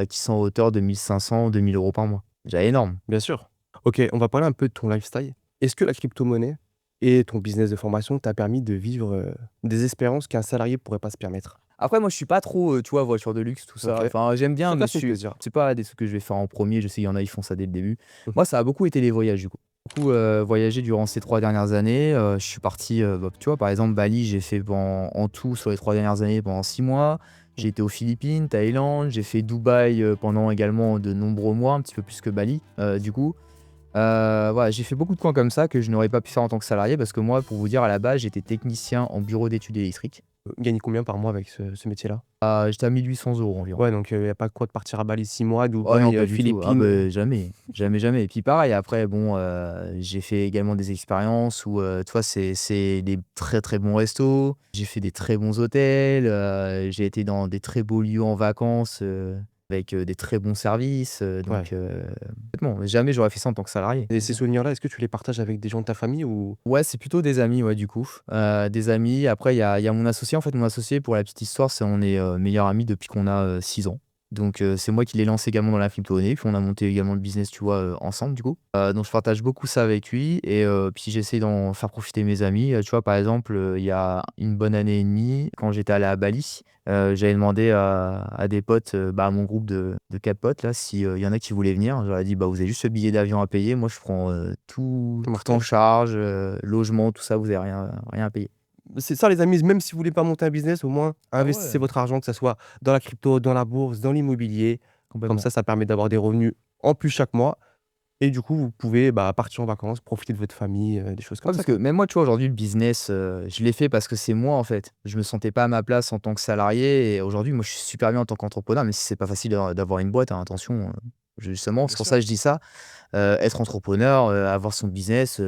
qui sont à hauteur de 1 500-2 000 € par mois. Déjà énorme. Bien sûr. OK, on va parler un peu de ton lifestyle. Est-ce que la crypto-monnaie et ton business de formation t'a permis de vivre, des expériences qu'un salarié pourrait pas se permettre? Après moi, je suis pas trop, tu vois, voiture de luxe, tout ça. OK. Enfin, j'aime bien, Ça mais t'a fait plaisir. c'est pas des trucs que je vais faire en premier. Je sais, il y en a, ils font ça dès le début. Mmh. Moi, ça a beaucoup été les voyages, du coup. Beaucoup, voyagé durant ces 3 dernières années. Je suis parti, bah, tu vois, par exemple, Bali, j'ai fait en tout sur les 3 dernières années pendant 6 mois. Mmh. J'ai été aux Philippines, Thaïlande, j'ai fait Dubaï, pendant également de nombreux mois, un petit peu plus que Bali, du coup. Voilà, j'ai fait beaucoup de coins comme ça que je n'aurais pas pu faire en tant que salarié parce que moi, pour vous dire, à la base, j'étais technicien en bureau d'études électriques. Gagner combien par mois avec ce métier-là? J'étais à 1 800 € environ. Ouais, donc y a pas quoi de partir à Bali 6 mois, Oh non, Dubaï, pas du tout. Ah Philippines, beh, jamais, jamais, jamais. Et puis pareil après bon, j'ai fait également des expériences où, tu vois, c'est des très, très bons restos. J'ai fait des très bons hôtels, j'ai été dans des très beaux lieux en vacances, avec, des très bons services, ouais. donc complètement. Jamais j'aurais fait ça en tant que salarié. Et ces souvenirs-là, est-ce que tu les partages avec des gens de ta famille ou? Ouais, c'est plutôt des amis, ouais, du coup. Des amis. Après, il y a mon associé. En fait, mon associé, pour la petite histoire, c'est on est, meilleurs amis depuis qu'on a, 6 ans. Donc c'est moi qui l'ai lancé également dans la crypto-monnaie, puis on a monté également le business, tu vois, ensemble, du coup. Donc je partage beaucoup ça avec lui et puis j'essaie d'en faire profiter mes amis. Tu vois, par exemple, il y a une bonne année et demie, quand j'étais allé à Bali, j'avais demandé à des potes, bah, à mon groupe de 4 potes là, si, il y en a qui voulaient venir. Je leur ai dit: «Bah, vous avez juste le billet d'avion à payer. Moi, je prends, C'est tout en mortel. charge, logement, tout ça, vous avez rien à payer». C'est ça les amis, même si vous voulez pas monter un business, au moins Ah investissez ouais, votre argent, que ça soit dans la crypto, dans la bourse, dans l'immobilier. Comme complètement. ça permet d'avoir des revenus en plus chaque mois et du coup, vous pouvez, bah, partir en vacances, profiter de votre famille, des choses comme Ouais, ça, parce que quoi. même moi, tu vois, aujourd'hui, le business, je l'ai fait parce que c'est moi, en fait. Je me sentais pas à ma place en tant que salarié et aujourd'hui, moi, je suis super bien en tant qu'entrepreneur, même si c'est pas facile d'avoir une boîte, hein, attention, justement, Bien c'est pour sûr. ça que je dis ça. Être entrepreneur, avoir son business,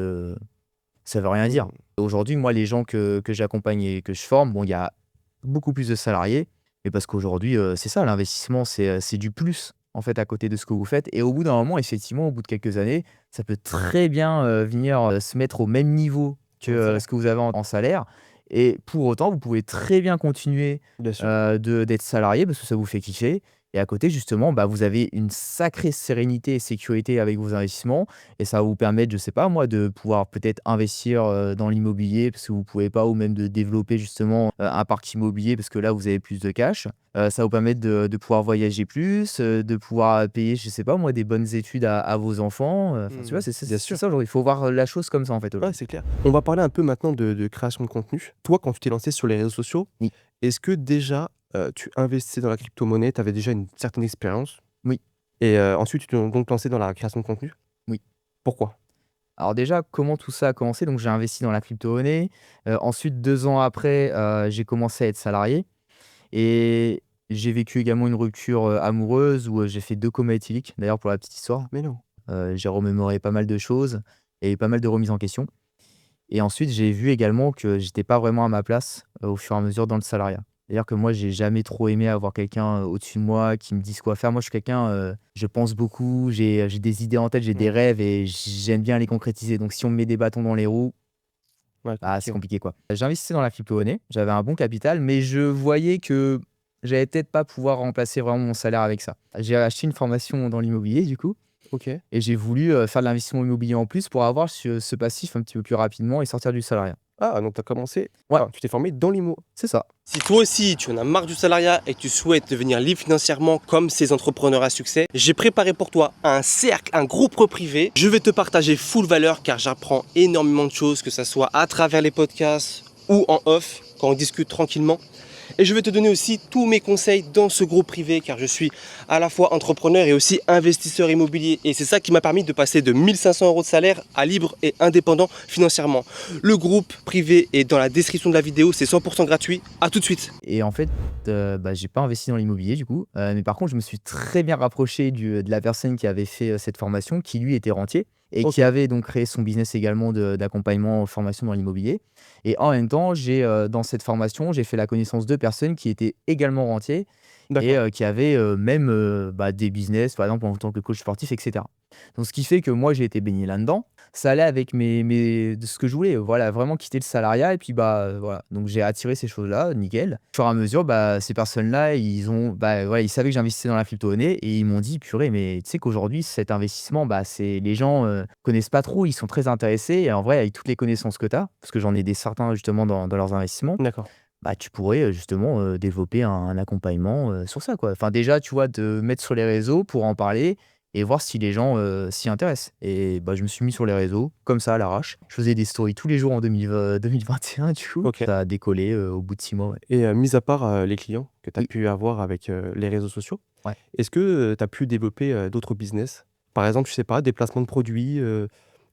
ça veut rien dire. Mmh. Aujourd'hui, moi, les gens que j'accompagne et que je forme, bon, il y a beaucoup plus de salariés, mais parce qu'aujourd'hui, c'est ça l'investissement, c'est du plus, en fait, à côté de ce que vous faites et au bout d'un moment, effectivement, au bout de quelques années, ça peut très bien, venir, se mettre au même niveau que, C'est vrai. ce que vous avez en salaire et pour autant, vous pouvez très bien continuer, Bien sûr. d'être salarié parce que ça vous fait kiffer et à côté, justement, bah, vous avez une sacrée sérénité et sécurité avec vos investissements et ça va vous permettre, je sais pas moi, de pouvoir peut-être investir, dans l'immobilier parce que vous pouvez pas ou même de développer justement, un parc immobilier parce que là, vous avez plus de cash. Ça va vous permettre de pouvoir voyager plus, de pouvoir, payer, je sais pas moi, des bonnes études à vos enfants, enfin, tu vois, Mmh. Bien c'est sûr. ça aujourd'hui. Il faut voir la chose comme ça, en fait, Ouais, aujourd'hui. c'est clair. On va parler un peu maintenant de création de contenu. Toi, quand tu t'es lancé sur les réseaux sociaux, Oui, est-ce que déjà, tu investissais dans la crypto-monnaie, tu avais déjà une certaine expérience oui, et ensuite tu t'es donc lancé dans la création de contenu? oui. Pourquoi? Alors déjà, comment tout ça a commencé? Donc j'ai investi dans la crypto-monnaie, ensuite 2 ans après, j'ai commencé à être salarié et j'ai vécu également une rupture, amoureuse où, j'ai fait 2 comas éthyliques, d'ailleurs pour la petite histoire. Mais non. J'ai remémoré pas mal de choses et pas mal de remises en question et ensuite j'ai vu également que j'étais pas vraiment à ma place, au fur et à mesure dans le salariat. C'est-à-dire que moi, j'ai jamais trop aimé avoir quelqu'un, au-dessus de moi qui me dise quoi faire. Moi, je suis quelqu'un, je pense beaucoup, j'ai des idées en tête, j'ai des Mmh. rêves et j'aime bien les concrétiser. Donc si on me met des bâtons dans les roues, Ouais, bah, compliqué, c'est ouais. compliqué, quoi. J'investissais dans la crypto-monnaie, j'avais un bon capital, mais je voyais que j'allais peut-être pas pouvoir remplacer vraiment mon salaire avec ça. J'ai acheté une formation dans l'immobilier, du coup. OK. Et j'ai voulu, faire de l'investissement immobilier en plus pour avoir ce passif un petit peu plus rapidement et sortir du salariat. Ah, donc tu as commencé Ouais, tu t'es formé dans l'IMO. c'est ça. Si toi aussi tu en as marre du salariat et que tu souhaites devenir libre financièrement comme ces entrepreneurs à succès, j'ai préparé pour toi un cercle, un groupe privé. Je vais te partager full valeur car j'apprends énormément de choses, que ce soit à travers les podcasts ou en off quand on discute tranquillement. Et je vais te donner aussi tous mes conseils dans ce groupe privé car je suis à la fois entrepreneur et aussi investisseur immobilier. Et c'est ça qui m'a permis de passer de 1 500 € de salaire à libre et indépendant financièrement. Le groupe privé est dans la description de la vidéo, c'est 100% gratuit. À tout de suite. Et en fait, bah, j'ai pas investi dans l'immobilier du coup, mais par contre, je me suis très bien rapproché de la personne qui avait fait, cette formation, qui lui était rentier et qui OK, avait donc créé son business également d'accompagnement, formation dans l'immobilier et en même temps, dans cette formation, j'ai fait la connaissance de personnes qui étaient également rentiers et d'accord. qui avaient, même, bah, des business, par exemple en tant que coach sportif et cetera. Donc ce qui fait que moi, j'ai été baigné là-dedans. Ça allait avec de ce que je voulais, voilà, vraiment quitter le salariat et puis, voilà. Donc j'ai attiré ces choses-là, nickel. Au fur et à mesure, ces personnes-là, voilà, ils savaient que j'investissais dans la crypto-monnaie et ils m'ont dit: «Purée, mais tu sais qu'aujourd'hui, cet investissement, c'est les gens, connaissent pas trop, ils sont très intéressés et en vrai, avec toutes les connaissances que tu as», parce que j'en ai des certains justement dans leurs investissements, D'accord. tu pourrais, justement, développer un accompagnement, sur ça, quoi. Enfin déjà, tu vois, te mettre sur les réseaux pour en parler et voir si les gens, s'y intéressent et je me suis mis sur les réseaux, comme ça, à l'arrache. Je faisais des stories tous les jours en 2021 du coup. OK. Ça a décollé, au bout de 6 mois, ouais. Et mis à part, les clients que tu as Oui. pu avoir avec, les réseaux sociaux, Ouais. est-ce que, tu as pu développer, d'autres business? Par exemple, je sais pas, des placements de produits,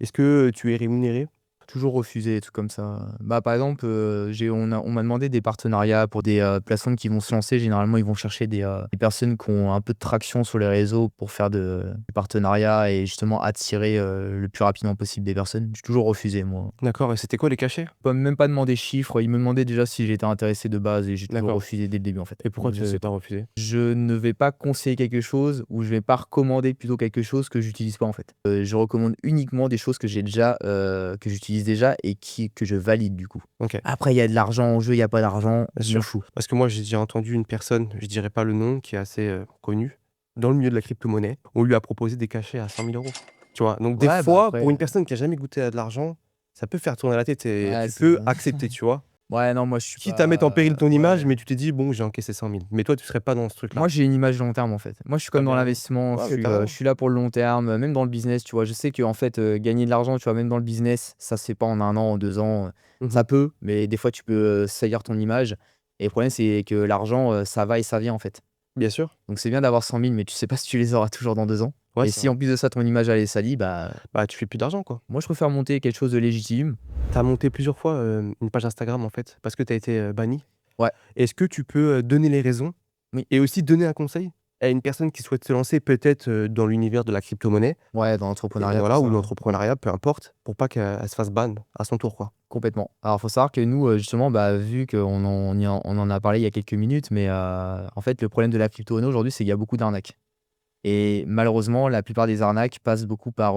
est-ce que tu es rémunéré? Toujours refusé, des trucs comme ça. Par exemple, on m'a demandé des partenariats pour des, plateformes qui vont se lancer. Généralement, ils vont chercher des personnes qui ont un peu de traction sur les réseaux pour faire des partenariats et justement attirer, le plus rapidement possible des personnes. J'ai toujours refusé, moi. D'accord, et c'était quoi les cachets? Même pas demandé de chiffres, ils me demandaient déjà si j'étais intéressé de base et j'ai toujours D'accord. refusé dès le début, en fait. Et pourquoi Donc tu je sais as pas. refusé? Je ne vais pas conseiller quelque chose ou je vais pas recommander plutôt quelque chose que j'utilise pas, en fait. Je recommande uniquement des choses que j'ai déjà, que j'utilise déjà et que je valide, du coup. OK, Après, il y a de l'argent en jeu, il y a pas d'argent, bien je m'en sûr. fous. Parce que moi, j'ai déjà entendu une personne, je dirais pas le nom, qui est assez, connue dans le milieu de la crypto-monnaie. On lui a proposé des cachets à 100 000 €. Tu vois? Donc des Ouais, fois, après, pour une personne qui a jamais goûté à de l'argent, ça peut faire tourner la tête et ouais, tu c'est peux accepter, tu vois? ouais, non, moi, je suis Quitte à mettre en pas péril ton image, ouais. mais tu t'es dit: «Bon, j'ai encaissé 100 000». Mais toi, tu serais pas dans ce truc-là? Moi, j'ai une image long terme, en fait. Moi, je suis Tu comme dans bien raison. l'investissement, Ouais, mais tu je raison. suis là pour le long terme, même dans le business, tu vois? Je sais qu'en fait, gagner de l'argent, tu vois, même dans le business, ça se fait pas en 1 an, en 2 ans, Mmh. ça peut, mais des fois, tu peux, salir ton image et le problème, c'est que l'argent, ça va et ça vient, en fait. Bien sûr. Donc c'est bien d'avoir 100 000, mais tu sais pas si tu les auras toujours dans 2 ans Ouais, et c'est si vrai. en plus de ça, ton image, elle est salie, Bah, tu fais plus d'argent, quoi. moi, je préfère monter quelque chose de légitime. Tu as monté plusieurs fois, une page Instagram, en fait, parce que tu as été, banni. Ouais, Est-ce que tu peux, donner les raisons oui, et aussi donner un conseil à une personne qui souhaite se lancer peut-être, dans l'univers de la crypto-monnaie ouais, dans et l'entrepreneuriat, tout voilà, ou ça, mmh, l'entrepreneuriat, peu importe, pour pas qu'elle se fasse ban à son tour, quoi? complètement. Alors, faut savoir que nous, justement, vu on en a parlé il y a quelques minutes, mais en fait, le problème de la crypto-monnaie aujourd'hui, c'est qu'il y a beaucoup d'arnaques et malheureusement, la plupart des arnaques passent beaucoup par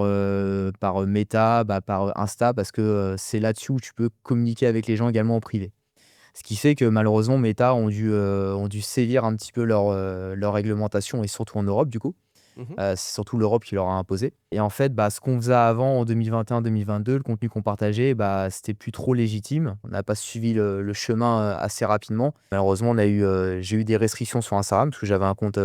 Meta, par, Insta parce que, c'est là-dessus où tu peux communiquer avec les gens également en privé. Ce qui fait que malheureusement Meta ont dû sévir un petit peu leur réglementation et surtout en Europe du coup. Mmh. C'est surtout l'Europe qui leur a imposé et en fait, ce qu'on faisait avant en 2021-2022, le contenu qu'on partageait, c'était plus trop légitime. On n'a pas suivi le chemin, assez rapidement. Malheureusement, j'ai eu des restrictions sur Instagram parce que j'avais un compte,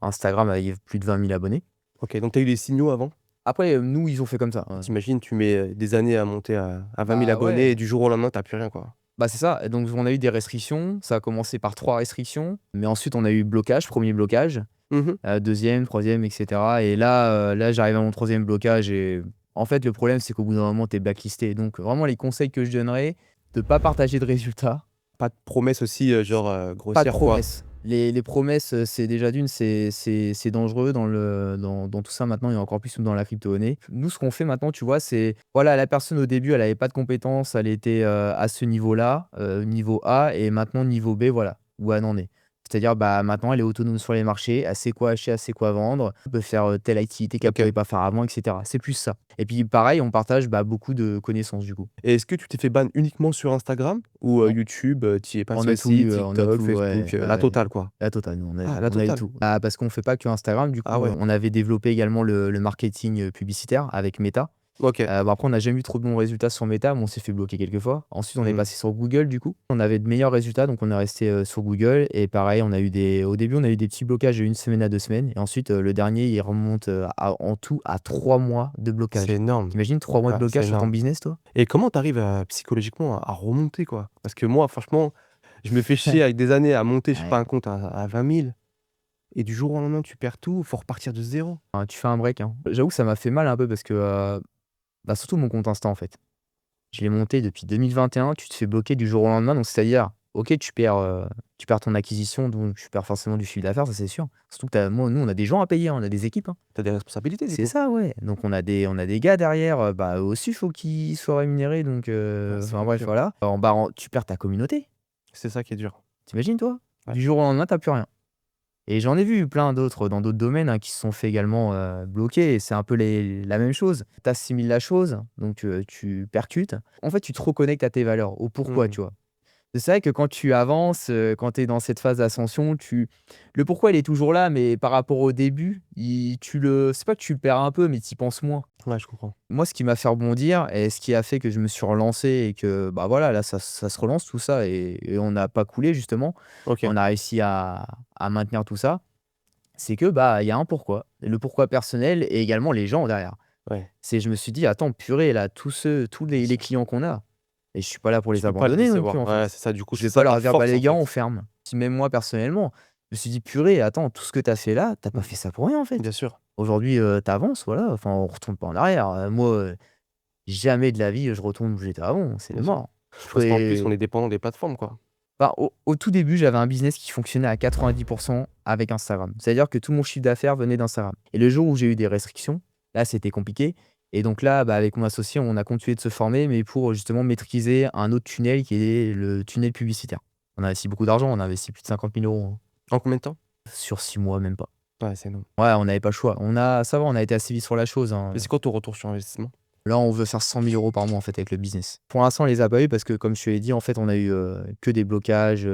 Instagram avec plus de 20 000 abonnés. OK, donc tu as eu des signaux avant? Après, nous, ils ont fait comme ça, Tu imagines, tu mets, des années à monter à 20 000 abonnés ouais. et du jour au lendemain, tu as plus rien, quoi. C'est ça et donc on a eu des restrictions. Ça a commencé par 3 restrictions, mais ensuite on a eu blocage, premier blocage. Mmh. 2e, 3e et cetera et là, j'arrive à mon troisième blocage et en fait, le problème, c'est qu'au bout d'un moment, tu es blacklisté donc vraiment les conseils que je donnerais, de pas partager de résultats, Pas de promesses aussi, genre, pas de grossières, quoi? promesses. Les promesses, c'est déjà d'une, c'est dangereux dans tout ça maintenant et encore plus dans la crypto-monnaie. Nous, ce qu'on fait maintenant, tu vois, c'est voilà, la personne au début, elle avait pas de compétences, elle était, à ce niveau-là, niveau A et maintenant niveau B, voilà, où elle en est. C'est-à-dire, maintenant, elle est autonome sur les marchés, elle sait quoi acheter, elle sait quoi vendre, elle peut faire, telle activité qu'elle OK. pouvait pas faire avant et cetera. C'est plus ça et puis pareil, on partage, beaucoup de connaissances du coup. Et est-ce que tu t'es fait ban uniquement sur Instagram ou, Non, YouTube, tu y es passé on a tout aussi, eu, TikTok, ouais, Facebook, ouais, la ouais. totale, quoi? La totale, nous Ah, la on a eu totale? tout. Parce qu'on fait pas que Instagram, du Ah coup, ouais, on avait développé également le marketing, publicitaire avec Meta. OK. Après on n'a jamais eu trop de bons résultats sur Meta, mais on s'est fait bloquer quelques fois. Ensuite, on est Mmh. passé sur Google, du coup. On avait de meilleurs résultats, donc on est resté, sur Google et pareil, au début, on a eu des petits blocages de 1 semaine à 2 semaines et ensuite, le dernier, il remonte, en tout à 3 mois de C'est blocage. énorme. Tu imagines 3 mois de Ah, c'est blocage sur ton énorme. business, toi? Et comment tu arrives psychologiquement à remonter, quoi? Parce que moi, franchement, je me fais chier avec des années à monter, je sais pas, Ouais. un compte à 20 000 et du jour au lendemain, tu perds tout, faut repartir de zéro. Tu fais un break, hein. J'avoue que ça m'a fait mal un peu parce que, surtout mon compte Insta, en fait. Je l'ai monté depuis 2021, tu te fais bloquer du jour au lendemain, donc c'est-à-dire, OK, tu perds ton acquisition, donc tu perds forcément du chiffre d'affaires, ça c'est sûr. Surtout que nous, on a des gens à payer, hein, on a des équipes, hein. Tu as des responsabilités, du C'est coup? ça, ouais. Donc on a des gars derrière, eux aussi, il faut qu'ils soient rémunérés, donc Ah, c'est enfin bref, dur. voilà. Tu perds ta communauté. C'est ça qui est dur. Tu imagines toi? Ouais. Du jour au lendemain, tu as plus rien Et j'en ai vu plein d'autres dans d'autres domaines, hein, qui se sont fait également, bloquer et c'est un peu la même chose. Tu assimiles la chose, donc tu percutes. En fait, tu te reconnectes à tes valeurs, au pourquoi, Mmh. tu vois? C'est vrai que quand tu avances, quand tu es dans cette phase d'ascension, le pourquoi, il est toujours là, mais par rapport au début, c'est pas que tu le perds un peu, mais tu y penses moins. Ouais, je comprends. Moi, ce qui m'a fait rebondir et ce qui a fait que je me suis relancé et que, bah, voilà, là, ça se relance tout ça et on n'a pas coulé justement. OK. On a réussi à maintenir tout ça. C'est que, bah, il y a un pourquoi. Et le pourquoi personnel et également les gens derrière. Ouais, Je me suis dit: «Attends, purée, là, tous bien les sûr. clients qu'on a et je suis pas là pour Tu les peux pas les abandonner non plus, décevoir. en Ouais, fait». c'est ça, du coup, Je c'est vais ça pas ta leur dire: «Bah, force, les en gars, on fait. ferme». Si même moi, personnellement, je me suis dit: «Purée, attends, tout ce que tu as fait là, tu as pas Mmh. fait ça pour rien, en fait. Bien sûr. Aujourd'hui, tu avances, voilà, enfin, on retourne pas en arrière». Moi, jamais de la vie, je retourne où j'étais avant, c'est Bien sûr. mort. Je Parce qu'en plus, on ferais est dépendant des plateformes, quoi. Bah, au tout début, j'avais un business qui fonctionnait à 90 avec Instagram. C'est-à-dire que tout mon chiffre d'affaires venait d'Instagram et le jour où j'ai eu des restrictions, là, c'était compliqué et donc là, bah, avec mon associé, on a continué de se former, mais pour justement maîtriser un autre tunnel qui est le tunnel publicitaire. On a investi beaucoup d'argent, on a investi plus de 50 000 € En combien de temps? sur 6 mois, même pas. Ouais, c'est énorme. Ouais, on n'avait pas le choix. Ça va, on a été assez vite sur la chose, Et hein. c'est quoi ton retour sur investissement? Là, on veut faire 100 000 € par mois, en fait, avec le business. Pour l'instant, on les a pas eu parce que, comme je te l'ai dit, en fait, on a eu, que des blocages,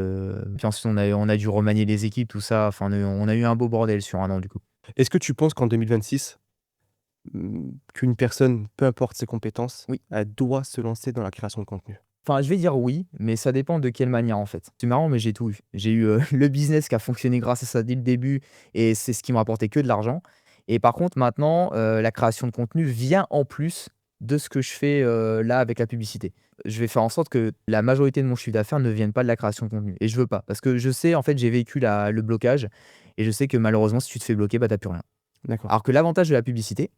puis ensuite on a dû remanier les équipes, tout ça. Enfin, on a eu un beau bordel sur 1 an, du coup. Est-ce que tu penses qu'en 2026, qu'une personne, peu importe ses compétences, Oui. elle doit se lancer dans la création de contenu? Enfin, je vais dire oui, mais ça dépend de quelle manière, en fait. C'est marrant, mais j'ai tout eu. J'ai eu, le business qui a fonctionné grâce à ça dès le début et c'est ce qui me rapportait que de l'argent et par contre, maintenant, la création de contenu vient en plus de ce que je fais, là, avec la publicité. Je vais faire en sorte que la majorité de mon chiffre d'affaires ne vienne pas de la création de contenu et je veux pas parce que je sais, en fait, j'ai vécu le blocage et je sais que malheureusement, si tu te fais bloquer, bah, tu plus rien. D'accord. Alors que l'avantage de la publicité,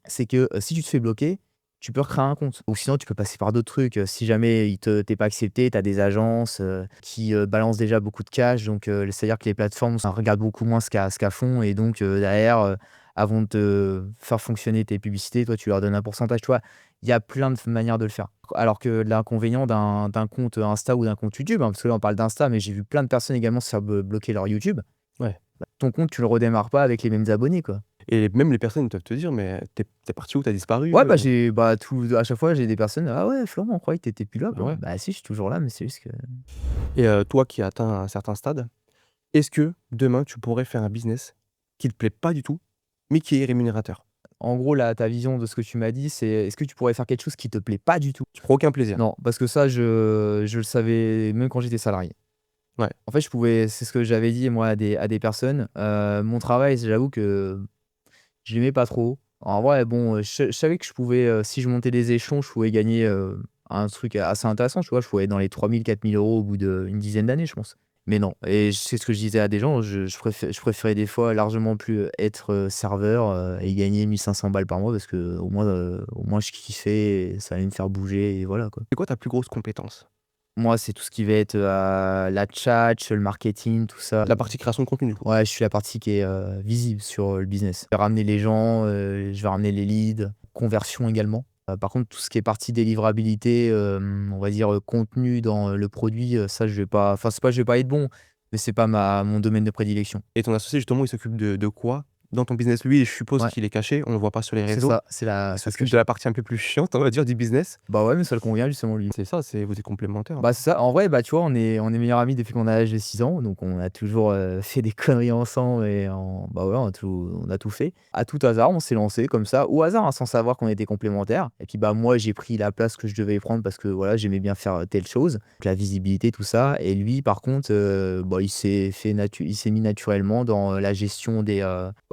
c'est que, si tu te fais bloquer, tu peux recréer un compte ou sinon tu peux passer par d'autres trucs, si jamais tu es pas accepté, tu as des agences, qui, balancent déjà beaucoup de cash donc c'est-à-dire que les plateformes, ça regarde beaucoup moins ce qu'elles font et donc derrière, avant de te faire fonctionner tes publicités, toi, tu leur donnes un pourcentage, tu vois? Il y a plein de manières de le faire. Alors que l'inconvénient d'un compte Insta ou d'un compte YouTube, hein, parce que là, on parle d'Insta, mais j'ai vu plein de personnes également se faire bloquer leur YouTube. Ouais. Ton compte, tu le redémarres pas avec les mêmes abonnés, quoi. Et même les personnes, ils doivent te dire: «Mais tu es parti où? Tu as disparu?» Ouais, à chaque fois, j'ai des personnes: «Ah ouais, Florent, on croyait que tu étais plus là, Ah quoi». ouais. Bah si, je suis toujours là, mais c'est juste que Et toi qui as atteint un certain stade, est-ce que demain tu pourrais faire un business qui te plaît pas du tout, mais qui est rémunérateur? en gros, là, ta vision de ce que tu m'as dit, c'est est-ce que tu pourrais faire quelque chose qui te plaît pas du tout? Tu prends aucun plaisir? Non, parce que ça, je le savais même quand j'étais salarié. Ouais, En fait, c'est ce que j'avais dit moi à des personnes, mon travail, j'avoue que je l'aimais pas trop. En vrai, bon, je savais que je pouvais, si je montais des échelons, je pouvais gagner, un truc assez intéressant, tu vois? Je pouvais être dans les 3 000 4 000 € au bout d'une dizaine d'années, je pense. Mais non et c'est ce que je disais à des gens, je préférais des fois largement plus, être, serveur, et gagner 1 500 balles par mois parce qu'au moins je kiffais et ça allait me faire bouger et voilà, quoi. c'est quoi ta plus grosse compétence? Moi, c'est tout ce qui va être, la tchatch, le marketing, tout ça. La partie création de contenu, du coup? Ouais, je suis la partie qui est, visible sur, le business. Je vais ramener les gens, je vais ramener les leads, conversion également. Par contre, tout ce qui est partie délivrabilité, on va dire, contenu dans, le produit, ça je vais pas enfin, c'est pas que je vais pas être bon, mais c'est pas mon domaine de prédilection. Et ton associé, justement, il s'occupe de quoi dans ton business? Lui, je suppose Ouais, qu'il est caché, on le voit pas sur les c'est réseaux. ça, Il ça se s'occupe cache. de la partie un peu plus chiante, on va dire, du business. Bah, ouais, mais ça le convient justement lui. C'est ça, vous êtes complémentaires, en Bah, fait. c'est ça. En vrai, bah, tu vois, on est meilleurs amis depuis qu'on a l'âge de 6 ans, donc on a toujours, fait des conneries ensemble et bah, ouais, on a tout fait. À tout hasard, on s'est lancé comme ça, au hasard, hein, sans savoir qu'on était complémentaires et puis, bah, moi, j'ai pris la place que je devais prendre parce que, voilà, j'aimais bien faire, telle chose, donc la visibilité, tout ça et lui, par contre, bah, il s'est mis naturellement dans, la gestion des,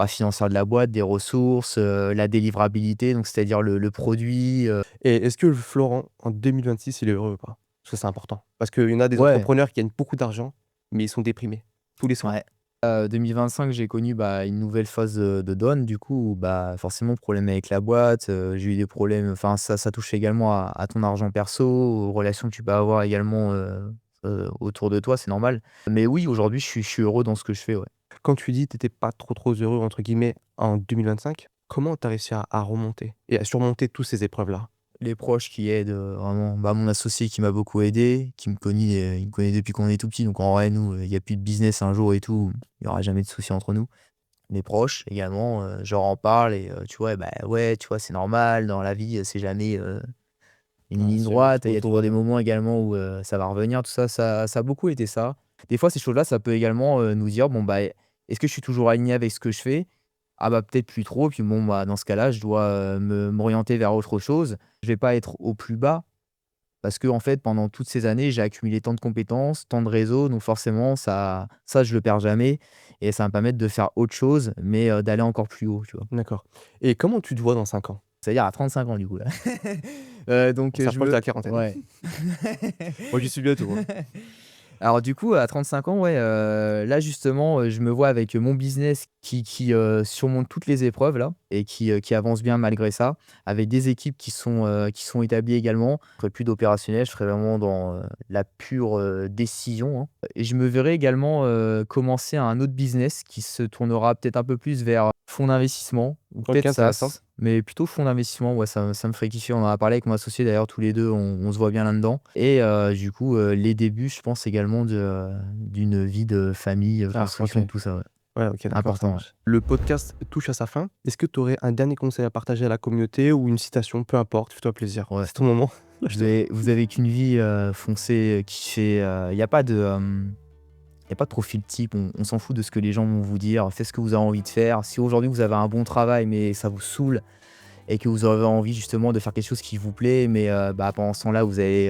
financière de la boîte, des ressources, la délivrabilité, donc c'est-à-dire le produit, Et est-ce que le Florent, en 2026, il est heureux ou pas? Parce que c'est important. Parce qu'il y en a des ouais. entrepreneurs qui gagnent beaucoup d'argent, mais ils sont déprimés, tous les soirs. Ouais. 2025, j'ai connu, bah, une nouvelle phase, de down du coup, où, bah, forcément problème avec la boîte, j'ai eu des problèmes enfin ça touche également à ton argent perso, aux relations que tu peux avoir également, autour de toi, c'est normal. Mais oui, aujourd'hui, je suis heureux dans ce que je fais, ouais. Quand tu dis: «Tu étais pas trop heureux» entre guillemets en 2025, comment tu as réussi à remonter et à surmonter tous ces épreuves-là? Les proches qui aident, vraiment, bah, mon associé qui m'a beaucoup aidé, il me connaît depuis qu'on est tout petit, donc en vrai, nous, il y a plus de business un jour et tout, il y aura jamais de soucis entre nous. Les proches également, je leur en parle et tu vois, bah, ouais, tu vois, c'est normal dans la vie, c'est jamais, une Ouais, ligne c'est jamais droite, il y trop a toujours des drôle. moments également où, ça va revenir, tout ça, ça a beaucoup été ça. Des fois, ces choses-là, ça peut également, nous dire: «Bon, bah, est-ce que je suis toujours aligné avec ce que je fais?» Ah bah, peut-être plus trop, puis bon, bah, dans ce cas-là, je dois, m'orienter vers autre chose. Je vais pas être au plus bas parce que en fait, pendant toutes ces années, j'ai accumulé tant de compétences, tant de réseaux, donc forcément ça je le perds jamais et ça va me permettre de faire autre chose, mais d'aller encore plus haut, tu vois? D'accord. Et comment tu te vois dans 5 ans? C'est-à-dire à 35 ans du coup là. On Donc je s'approche de me la quarantaine. ouais. Moi, j'y suis bientôt, hein. Alors du coup, à 35 ans, ouais, là justement, je me vois avec mon business qui surmonte toutes les épreuves là et qui avance bien malgré ça, avec des équipes qui sont établies également. Je ferai plus d'opérationnel, je serai vraiment dans, la pure, décision, hein et je me verrai également, commencer un autre business qui se tournera peut-être un peu plus vers fonds d'investissement ou OK, peut-être intéressant. SaaS, mais plutôt fonds d'investissement, ouais, ça me ferait kiffer. On en a parlé avec mon associé d'ailleurs tous les 2, on se voit bien là-dedans et du coup, les débuts, je pense également d'une vie de famille, Ah, OK. construction de tout ça, ouais. Ouais, OK, d'accord, ça Important, ouais. marche. Le podcast touche à sa fin. Est-ce que tu aurais un dernier conseil à partager à la communauté ou une citation? Peu importe, fais-toi plaisir. Ouais. C'est ton moment. Lâche-toi. Vous avez qu'une vie, foncez, kiffez, il y a pas de, il y a pas de profil type, on s'en fout de ce que les gens vont vous dire. Faites ce que vous avez envie de faire. Si aujourd'hui vous avez un bon travail, mais ça vous saoule et que vous avez envie justement de faire quelque chose qui vous plaît, mais bah, pendant ce temps-là, vous allez,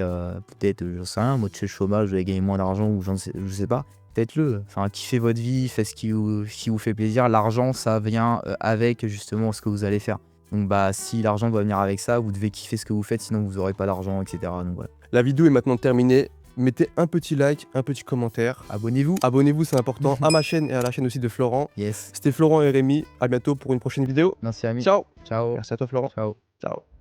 peut-être, j'en sais rien, moitié le chômage, vous allez gagner moins d'argent ou je sais pas. Faites-le, enfin kiffez votre vie, faites ce qui vous fait plaisir. L'argent, ça vient, avec justement ce que vous allez faire. Donc bah, si l'argent doit venir avec ça, vous devez kiffer ce que vous faites, sinon vous aurez pas d'argent et cetera, donc voilà. La vidéo est maintenant terminée. Mettez un petit like, un petit commentaire. Abonnez-vous. Abonnez-vous, c'est important, à ma chaîne et à la chaîne aussi de Florent. Yes. C'était Florent et Rémi. À bientôt pour une prochaine vidéo. Merci ami. Ciao. Ciao. Merci à toi, Florent. Ciao. Ciao.